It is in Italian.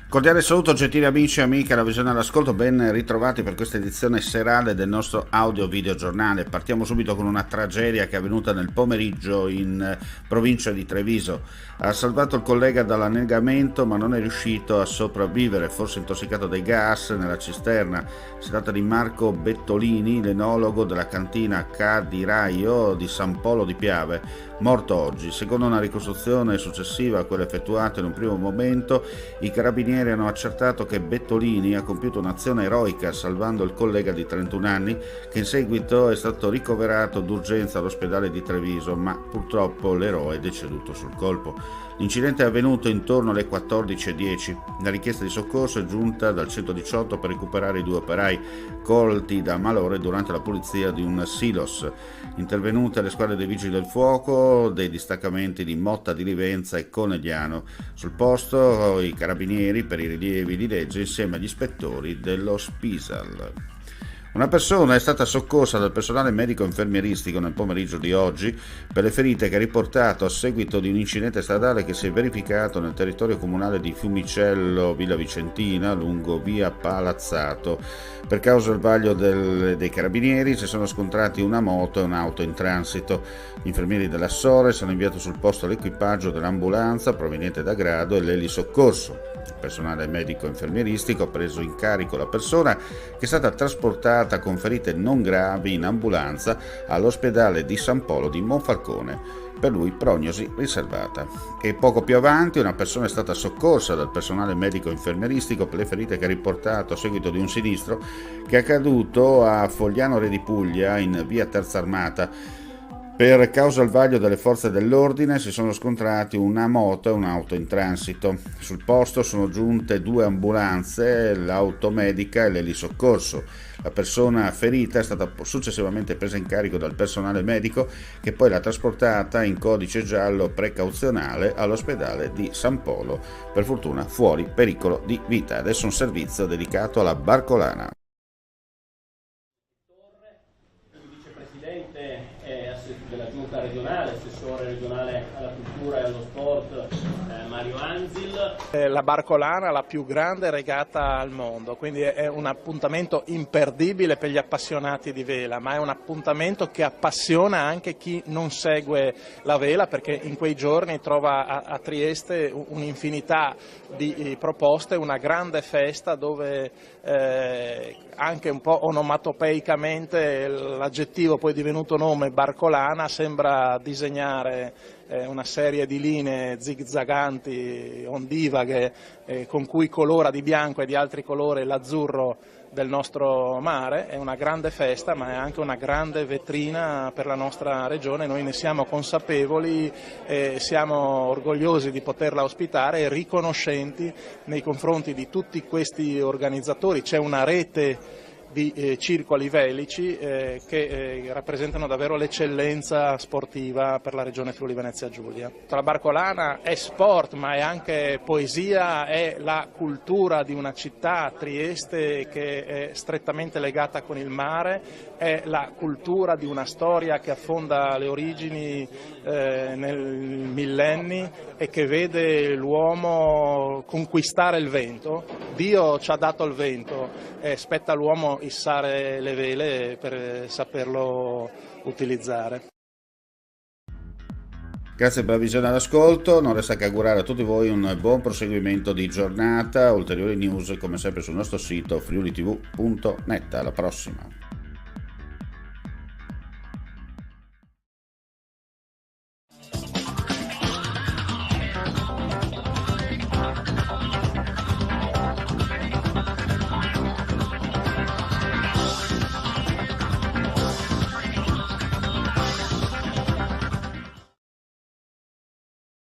Cordiale saluto gentili amici e amiche alla visione all'ascolto, ben ritrovati per questa edizione serale del nostro audio video giornale. Partiamo subito con una tragedia che è avvenuta nel pomeriggio in provincia di Treviso. Ha salvato il collega dall'annegamento ma non è riuscito a sopravvivere, forse intossicato dai gas nella cisterna. Si tratta di Marco Bettolini, l'enologo della cantina Ca di Raio di San Polo di Piave, morto oggi. Secondo una ricostruzione successiva a quella effettuata in un primo momento, i carabinieri hanno accertato che Bettolini ha compiuto un'azione eroica salvando il collega di 31 anni che in seguito è stato ricoverato d'urgenza all'ospedale di Treviso, ma purtroppo l'eroe è deceduto sul colpo. L'incidente è avvenuto intorno alle 14:10. La richiesta di soccorso è giunta dal 118 per recuperare i due operai colti da malore durante la pulizia di un silos. Intervenute le squadre dei vigili del fuoco, dei distaccamenti di Motta di Livenza e Conegliano. Sul posto i carabinieri per i rilievi di legge insieme agli ispettori dello Spisal. Una persona è stata soccorsa dal personale medico-infermieristico nel pomeriggio di oggi per le ferite che ha riportato a seguito di un incidente stradale che si è verificato nel territorio comunale di Fiumicello, Villa Vicentina, lungo via Palazzato. Per causa del vaglio dei carabinieri si sono scontrati una moto e un'auto in transito. Gli infermieri della Sore hanno inviato sul posto l'equipaggio dell'ambulanza proveniente da Grado e l'elisoccorso. Il personale medico-infermieristico ha preso in carico la persona che è stata trasportata con ferite non gravi in ambulanza all'ospedale di San Polo di Monfalcone, per lui prognosi riservata. E poco più avanti una persona è stata soccorsa dal personale medico-infermieristico per le ferite che ha riportato a seguito di un sinistro che è accaduto a Fogliano Re di Puglia in via Terza Armata. Per causa al vaglio delle forze dell'ordine si sono scontrati una moto e un'auto in transito. Sul posto sono giunte due ambulanze, l'automedica e l'elisoccorso. La persona ferita è stata successivamente presa in carico dal personale medico che poi l'ha trasportata in codice giallo precauzionale all'ospedale di San Polo, per fortuna fuori pericolo di vita. Adesso un servizio dedicato alla Barcolana. Della giunta regionale, assessore regionale alla cultura e allo sport Mario Anzil. La Barcolana, la più grande regata al mondo, quindi è un appuntamento imperdibile per gli appassionati di vela, ma è un appuntamento che appassiona anche chi non segue la vela, perché in quei giorni trova a Trieste un'infinità di proposte, una grande festa dove anche un po' onomatopeicamente l'aggettivo poi divenuto nome Barcolana sembra disegnare una serie di linee zigzaganti, ondivaghe, con cui colora di bianco e di altri colori l'azzurro del nostro mare. È una grande festa, ma è anche una grande vetrina per la nostra regione. Noi ne siamo consapevoli e siamo orgogliosi di poterla ospitare e riconoscenti nei confronti di tutti questi organizzatori. C'è una rete di circoli velici che rappresentano davvero l'eccellenza sportiva per la regione Friuli Venezia Giulia. La Barcolana è sport, ma è anche poesia, è la cultura di una città, Trieste, che è strettamente legata con il mare, è la cultura di una storia che affonda le origini nel millenni e che vede l'uomo conquistare il vento. Dio ci ha dato il vento e spetta all'uomo issare le vele per saperlo utilizzare. Grazie per la visione all'ascolto, non resta che augurare a tutti voi un buon proseguimento di giornata. Ulteriori news come sempre sul nostro sito friulitv.net. Alla prossima.